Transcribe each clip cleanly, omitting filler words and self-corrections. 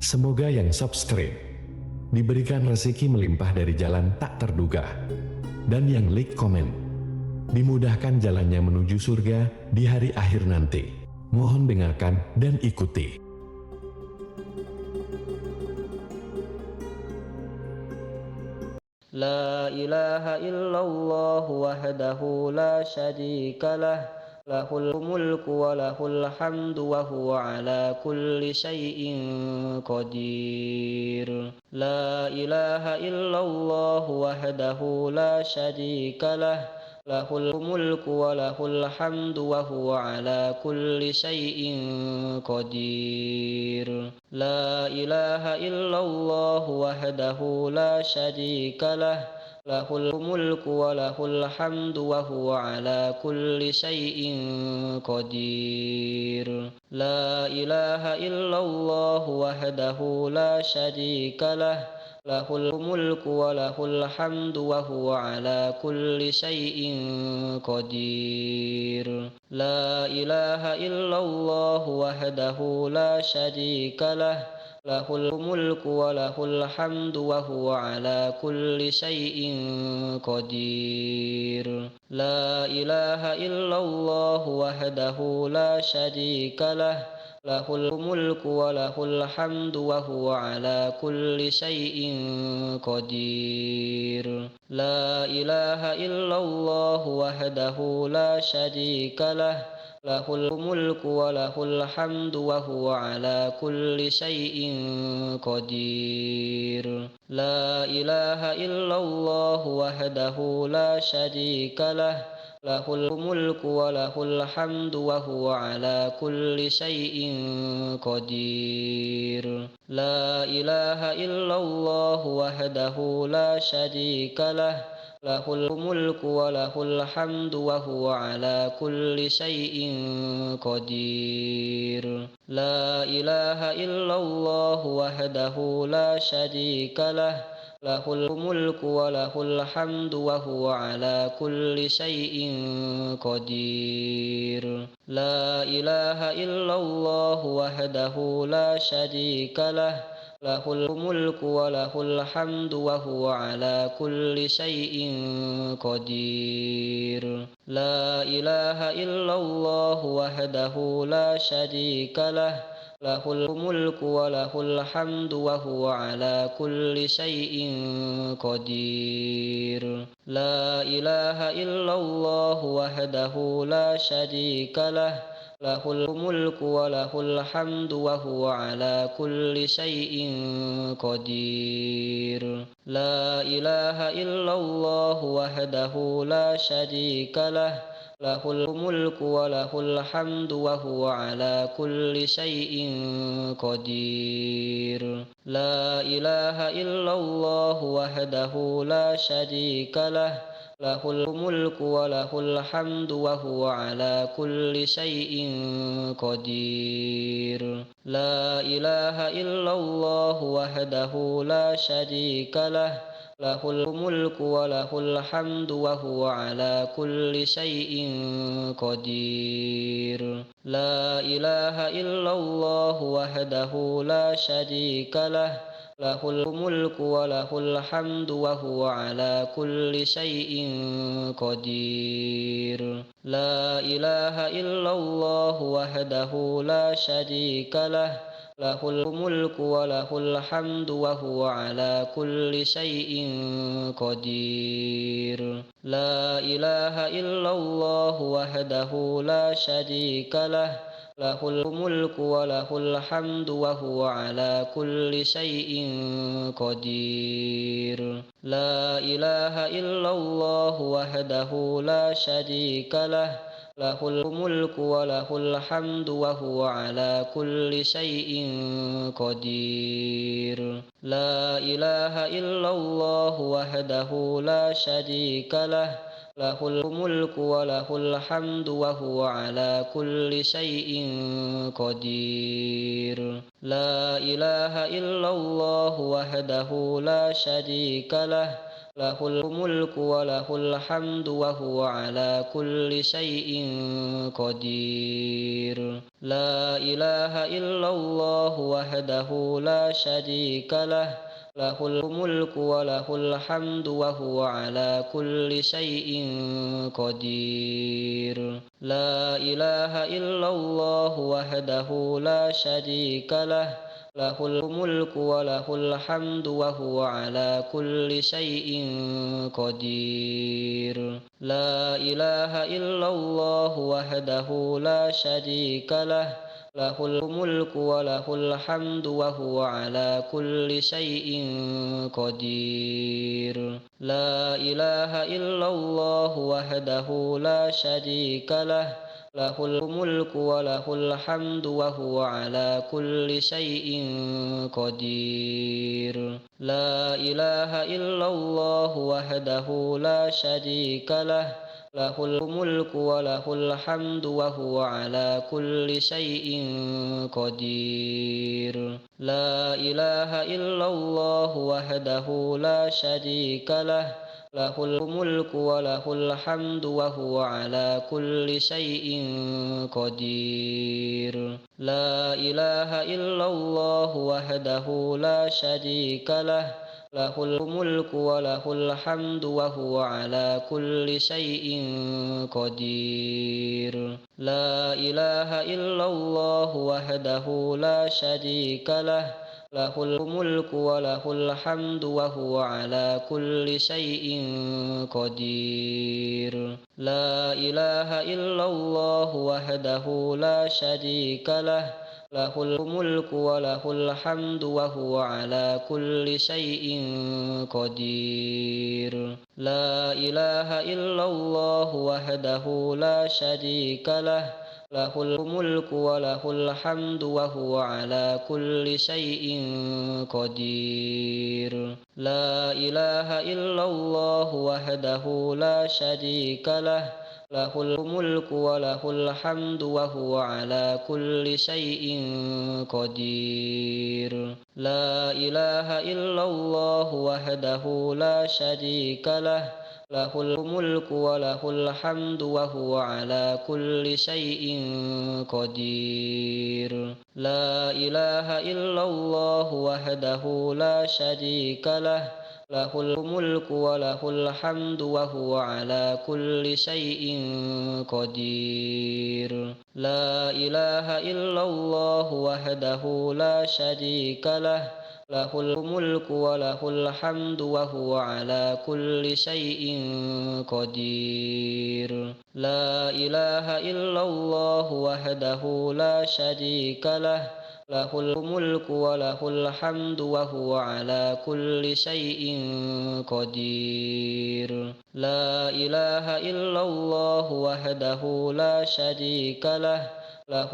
Semoga yang subscribe diberikan rezeki melimpah dari jalan tak terduga, dan yang like komen dimudahkan jalannya menuju surga di hari akhir nanti. Mohon dengarkan dan ikuti. La ilaha illallah wahdahu la syarika lah, lahul mulku wa lahul hamdu wa huwa ala kulli syai'in qadir. La ilaha illallah wahdahu la syarika lah, lahul mulku wa lahul hamdu wa huwa ala kulli syai'in qadir. La ilaha illallah wahdahu la syarika lah, lahul mulku wa lahul hamdu wa huwa ala kulli syai'in qadir. La ilaha illallah wahdahu la syarika lah, lahul mulku wa lahul hamdu wa huwa ala kulli syai'in qadir. La ilaha illallah wahdahu la syarika lah, lahul mulku wa lahul hamdu wa huwa ala kulli syai'in qadir. La ilaha illallah wahdahu la syarika lah, lahul mulku wa lahul hamdu wa huwa ala kulli syai'in qadir. La ilaha illallah wahdahu la syarika lah, lahul mulku wa lahul hamdu wa huwa ala kulli syai'in qadir. La ilaha illallah wahdahu la syarika lah, lahul mulku wa lahul hamdu wa huwa ala kulli syai'in qadir. La ilaha illallah wahdahu la syarika lah, lahul mulku wa lahul hamdu wa huwa ala kulli syai'in qadir. La ilaha illallah wahdahu la syarika lah, lahul mulku wa lahul hamdu wa huwa ala kulli syai'in qadir. La ilaha illallah wahdahu la syarika lah, lahul mulku wa lahul hamdu wa huwa ala kulli syai'in qadir. La ilaha illallah wahdahu la syarika lah, lahul mulku wa lahul hamdu wa huwa ala kulli syai'in qadir. La ilaha illallah wahdahu la syarika lah, lahul mulku wa lahul hamdu wa huwa ala kulli syai'in qadir. La ilaha illallah wahdahu la syarika lah, lahul mulku wa lahul hamdu wa huwa ala kulli syai'in qadir. La ilaha illallah wahdahu la syarika lah, lahul mulku wa lahul hamdu wa huwa ala kulli syai'in qadir. La ilaha illallah wahdahu la syarika lah, lahul mulku wa lahul hamdu wa huwa ala kulli syai'in qadir. La ilaha illallah wahdahu la syarika lah, lahul mulku wa lahul hamdu wa huwa ala kulli syai'in qadir. La ilaha illallah wahdahu la syarika lah, lahul mulku wa lahul hamdu wa huwa ala kulli syai'in qadir. La ilaha illallah wahdahu la syarika lah, lahul mulku wa lahul hamdu wa huwa ala kulli syai'in qadir. La ilaha illallah wahdahu la syarika lah, lahul mulku wa lahul hamdu wa huwa ala kulli syai'in qadir. La ilaha illallah wahdahu la syarika lah, lahul mulku wa lahul hamdu wa huwa ala kulli syai'in qadir. La ilaha illallah wahdahu la syarika lah, lahul mulku wa lahul hamdu wa huwa ala kulli syai'in qadir. La ilaha illallah wahdahu la syarika lah, lahul mulku wa lahul hamdu wa huwa ala kulli syai'in qadir. La ilaha illallah wahdahu la syarika lah, lahul mulku wa lahul hamdu wa huwa ala kulli syai'in qadir. La ilaha illallah wahdahu la syarika lah, lahul mulku wa lahul hamdu wa huwa ala kulli syai'in qadir. La ilaha illallah wahdahu la syarika lah, lahul mulku wa lahul hamdu wa huwa ala kulli syai'in qadir. La ilaha illallah wahdahu la syarika lah, lahul mulku wa lahul hamdu wa huwa ala kulli syai'in qadir. La ilaha illallah wahdahu la syarika lah, lahul mulku wa lahul hamdu wa huwa ala kulli syai'in qadir. La ilaha illallah wahdahu la syarika lah, lahul mulku wa lahul hamdu wa huwa ala kulli syai'in qadir. La ilaha illallah wahdahu la syarika lah, lahul mulku wa lahul hamdu wa huwa ala kulli syai'in qadir. La ilaha illallah wahdahu la syarika lah, lahul mulku wa lahul hamdu wa huwa ala kulli syai'in qadir. La ilaha illallah wahdahu la syarika lah, lahul mulku wa lahul hamdu wa huwa ala kulli syai'in qadir. La ilaha illallah wahdahu la syarika lah, lahul mulku wa lahul hamdu wa huwa ala kulli syai'in qadir. La ilaha illallah wahdahu la syarika lah, lahul mulku wa lahul hamdu wa huwa ala kulli syai'in qadir. La ilaha illallah wahdahu la syarika lah, lahul mulku wa lahul hamdu wa huwa ala kulli syai'in qadir. La ilaha illallah wahdahu la syarika lah, lahul mulku wa lahul hamdu wa huwa ala kulli syai'in qadir. La ilaha illallah wahdahu la syarika lah, lahul mulku wa lahul hamdu wa huwa ala kulli syai'in qadir. La ilaha illallah wahdahu la syarika lah,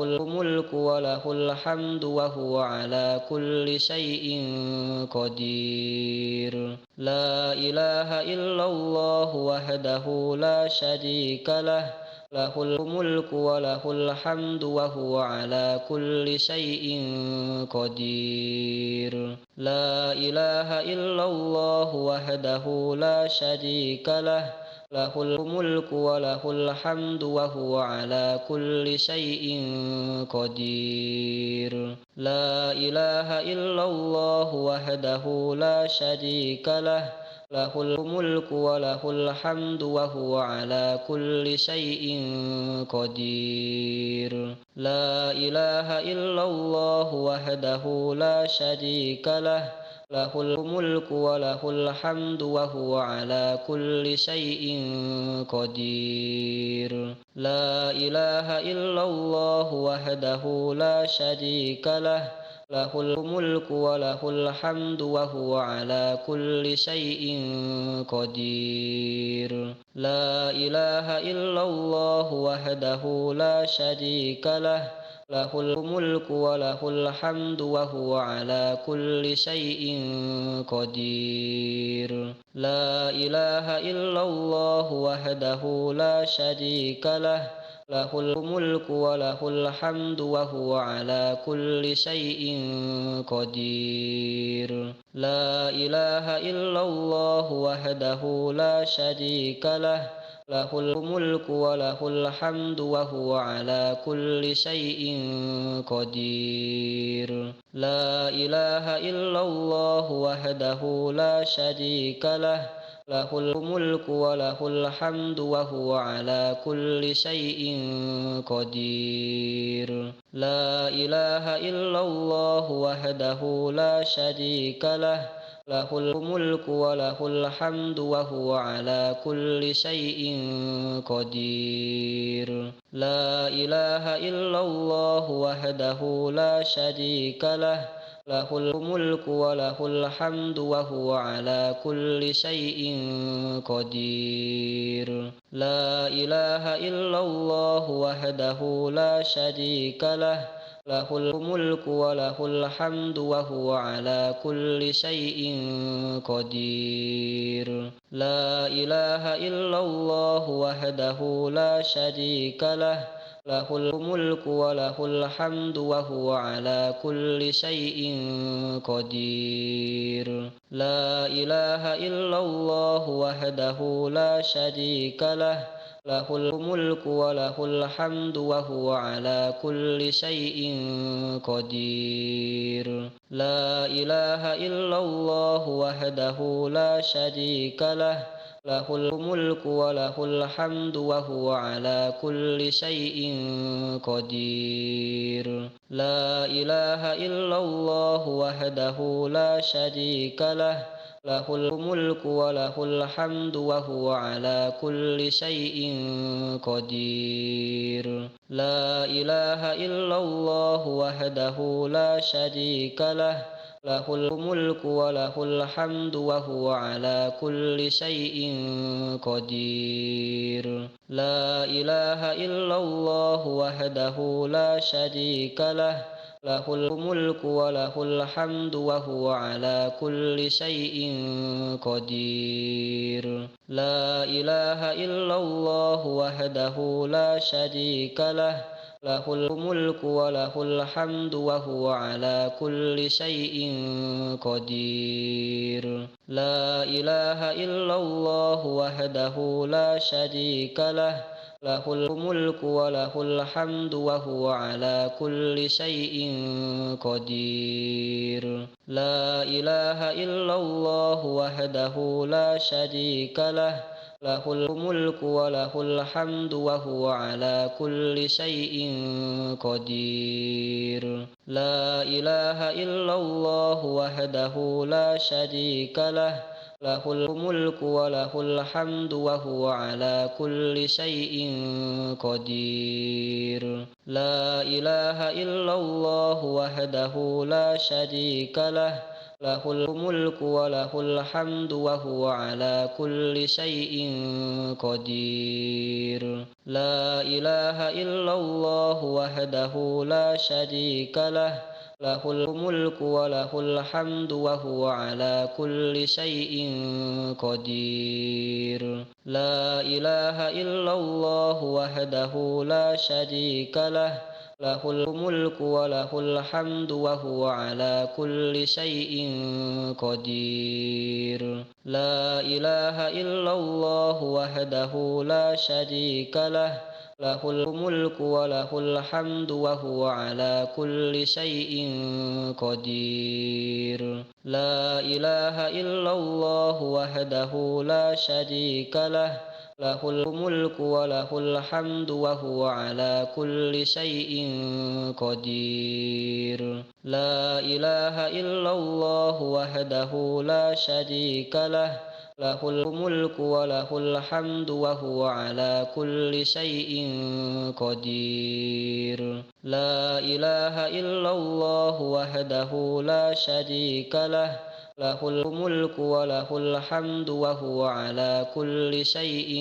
lahul mulku wa lahul hamdu wa huwa ala kulli syai'in qadir. La ilaha illallah wahdahu la syarika lah, lahul mulku wa lahul hamdu wa huwa ala kulli syai'in qadir. La ilaha illallah wahdahu la syarika lah, lahul mulku wa lahul hamdu wa huwa ala kulli syai'in qadir. La ilaha illallah wahdahu la syarika lah, lahul mulku wa lahul hamdu wa huwa ala kulli syai'in qadir. La ilaha illallah wahdahu la syarika lah, lahul mulku wa lahul hamdu wa huwa ala kulli syai'in qadir. La ilaha illallah wahdahu la syarika lah, lahul mulku wa lahul hamdu wa huwa ala kulli syai'in qadir. La ilaha illallah wahdahu la syarika lah, lahul mulku wa lahul hamdu wa huwa ala kulli syai'in qadir. La ilaha illallah wahdahu la syarika lah, له الملك وله الحمد وهو على كل شيء قدير لا إله إلا الله وحده لا شريك له له الملك وله الحمد وهو على كل شيء قدير لا إله إلا الله وحده لا شريك له له الملك وله الحمد وهو على كل شيء قدير لا إله إلا الله وحده لا شريك له له الملك وله الحمد وهو على كل شيء قدير لا إله إلا الله وحده لا شريك له له الملك وله الحمد وهو على كل شيء قدير لا إله إلا الله وحده لا شريك له له الملك وله الحمد وهو على كل شيء قدير لا إله إلا الله وحده لا شريك له له الملك وله الحمد وهو على كل شيء قدير لا إله إلا الله وحده لا شريك له له الملك وله الحمد وهو على كل شيء قدير لا إله إلا الله وحده لا شريك له له الملك وله الحمد وهو على كل شيء قدير لا إله إلا الله وحده لا شريك له له الملك وله الحمد وهو على كل شيء قدير لا إله إلا الله وحده لا شريك له له الملك وله الحمد وهو على كل شيء قدير لا إله إلا الله وحده لا شريك له له الملك وله الحمد وهو على كل شيء قدير لا إله إلا الله وحده لا شريك له له الملك وله الحمد وهو على كل شيء قدير لا إله إلا الله وحده لا شريك له له الملك وله الحمد وهو على كل شيء قدير لا إله إلا الله وحده لا شريك له له الملك وله الحمد وهو على كل شيء قدير لا إله إلا الله وحده لا شريك له له الملك وله الحمد وهو على كل شيء قدير لا إله إلا الله وحده لا شريك له له الملك وله الحمد وهو على كل شيء قدير لا إله إلا الله وحده لا شريك له له الملك وله الحمد وهو على كل شيء قدير لا إله إلا الله وحده لا شريك له له الملك وله الحمد وهو على كل شيء قدير لا إله إلا الله وحده لا شريك له له الملك وله الحمد وهو على كل شيء قدير لا إله إلا الله وحده لا شريك له له الملك وله الحمد وهو على كل شيء قدير لا إله إلا الله وحده لا شريك له له الملك وله الحمد وهو على كل شيء قدير لا إله إلا الله وحده لا شريك له له الملك وله الحمد وهو على كل شيء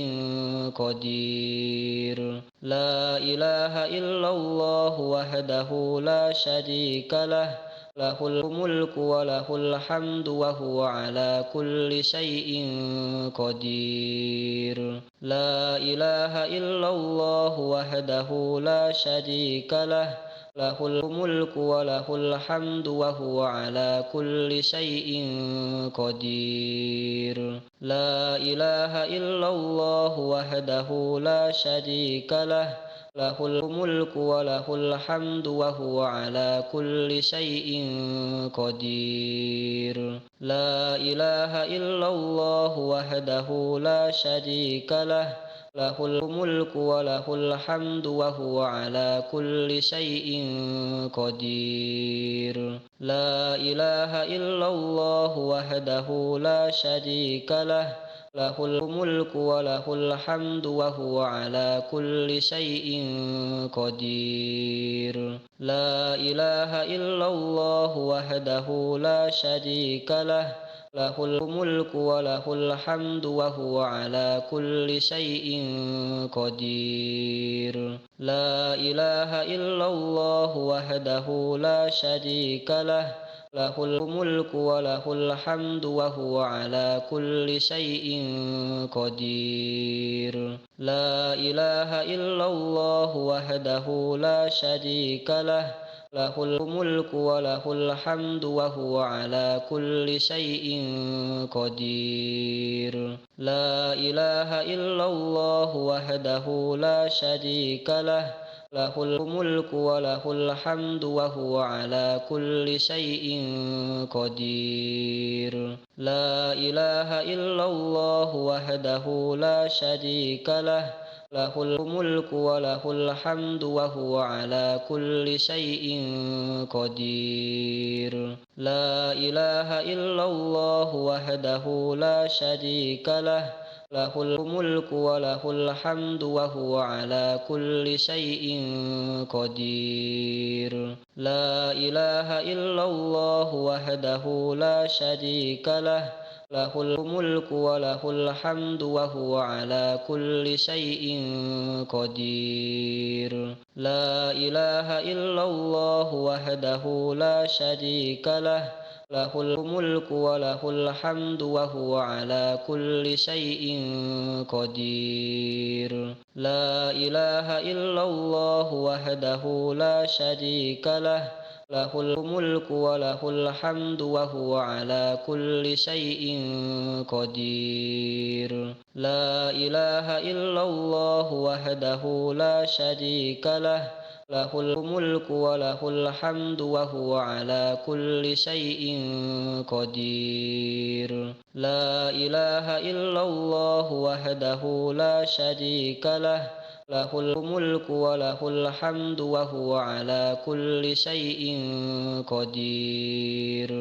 قدير لا إله إلا الله وحده لا شريك له lahul mulku wa lahul hamdu wa huwa ala kulli syai'in qadir. La ilaha illallah wahdahu la syarika lah, lahul mulku wa lahul hamdu wa huwa ala kulli syai'in qadir. La ilaha illallah wahdahu la syarika lah, lahul mulku wa lahul hamdu wa huwa ala kulli syai'in qadir. La ilaha illallah wahdahu la syarika lah, lahul mulku wa lahul hamdu wa huwa ala kulli syai'in qadir. La ilaha illallah wahdahu la syarika lah, lahul mulku wa lahul hamdu wa huwa ala kulli syai'in qadir. La ilaha illallah wahdahu la syarika lah, lahul mulku wa lahul hamdu wa huwa ala kulli syai'in qadir. La ilaha illallah wahdahu la syarika lah, lahul mulku wa lahul hamdu wa huwa ala kulli syai'in qadir. La ilaha illallah wahdahu la syarika lah, lahul mulku wa lahul hamdu wa huwa ala kulli syai'in qadir. La ilaha illallah wahdahu la syarika lah, lahul mulku wa lahul hamdu wa huwa ala kulli syai'in qadir. La ilaha illallah wahdahu la syarika lah, lahul mulku wa lahul hamdu wa huwa ala kulli syai'in qadir. La ilaha illallah wahdahu la syarika lah, lahul mulku wa lahul hamdu wa huwa ala kulli syai'in qadir. La ilaha illallah wahdahu la syarika lah, lahul mulku wa lahul hamdu wa huwa ala kulli syai'in qadir. La ilaha illallah wahdahu la syarika lah, lahul mulku wa lahul hamdu wa huwa ala kulli syai'in qadir. La ilaha illallah wahdahu la syarika lah, lahul mulku wa lahul hamdu wa huwa ala kulli syai'in qadir. La ilaha illallah wahdahu la syarika lah, lahul mulku wa lahul hamdu wa huwa ala kulli syai'in qadir. La ilaha illallah wahdahu la syarika lah, lahul mulku wa lahul hamdu wa huwa ala kulli syai'in qadir.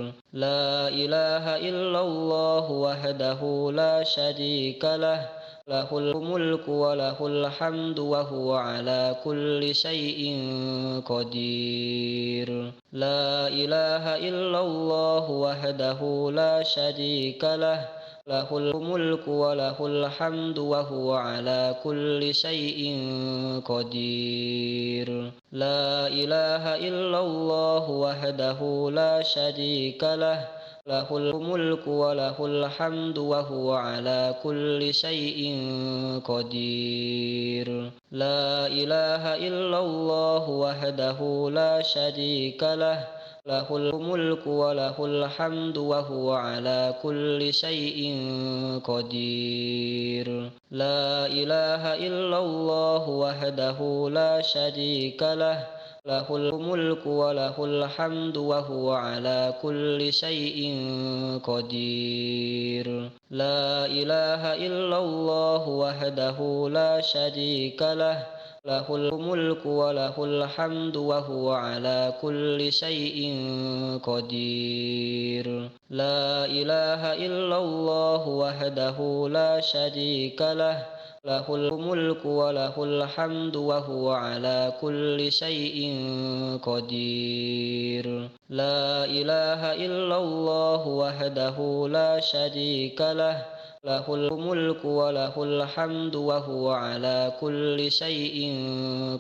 La ilaha illallah wahdahu la syarika lah, lahul mulku wa lahul hamdu wa huwa ala kulli syai'in qadir. La ilaha illallah wahdahu la syarika lah, lahul mulku wa lahul hamdu wa huwa ala kulli syai'in qadir. La ilaha illallah wahdahu la syarika lah, lahul mulku wa lahul hamdu wa huwa ala kulli syai'in qadir. La ilaha illallah wahdahu la syarika lah, lahul mulku wa lahul hamdu wa huwa ala kulli syai'in qadir. La ilaha illallah wahdahu la syarika lah, lahul mulku wa lahul hamdu wa huwa ala kulli syai'in qadir. La ilaha illallah wahdahu la syarika lah, lahul mulku wa lahul hamdu wa huwa ala kulli syai'in qadir. La ilaha illallah wahdahu la syarika lah, lahul mulku wa lahul hamdu wa huwa ala kulli syai'in qadir. La ilaha illallah wahdahu la syarika lah, له الملك وله الحمد وهو على كل شيء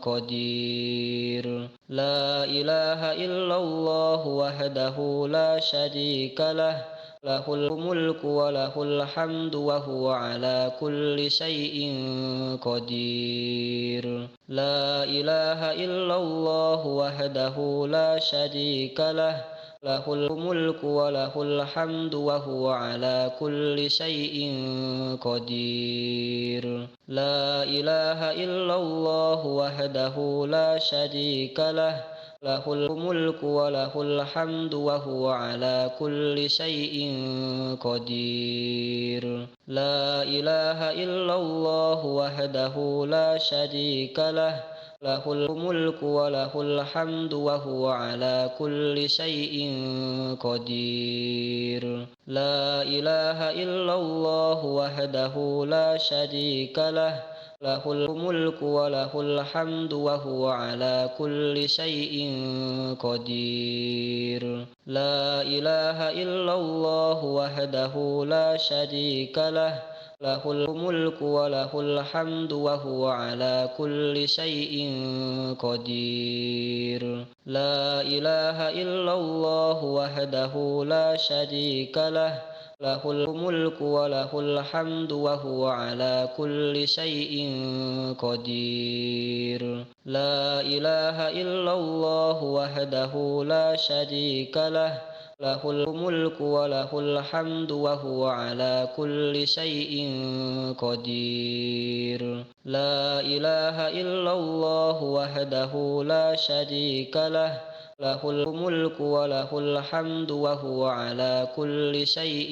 قدير لا إله إلا الله وحده لا شريك له له الملك وله الحمد وهو على كل شيء قدير لا إله إلا الله وحده لا شريك له له الملك وله الحمد وهو على كل شيء قدير لا إله إلا الله وحده لا شريك له له الملك وله الحمد وهو على كل شيء قدير لا إله إلا الله وحده لا شريك له له الملك وله الحمد وهو على كل شيء قدير لا إله إلا الله وحده لا شريك له له الملك وله الحمد وهو على كل شيء قدير لا إله إلا الله وحده لا شريك له له الملك وله الحمد وهو على كل شيء قدير لا إله إلا الله وحده لا شريك له له الملك وله الحمد وهو على كل شيء قدير لا إله إلا الله وحده لا شريك له له الملك وله الحمد وهو على كل شيء قدير لا إله إلا الله وحده لا شريك له له الملك وله الحمد وهو على كل شيء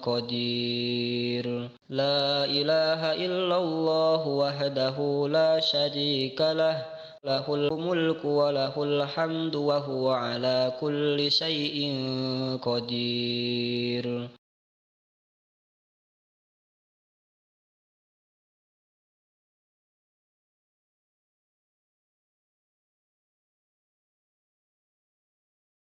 قدير لا إله إلا الله وحده لا شريك له له الملك وله الحمد وهو على كل شيء قدير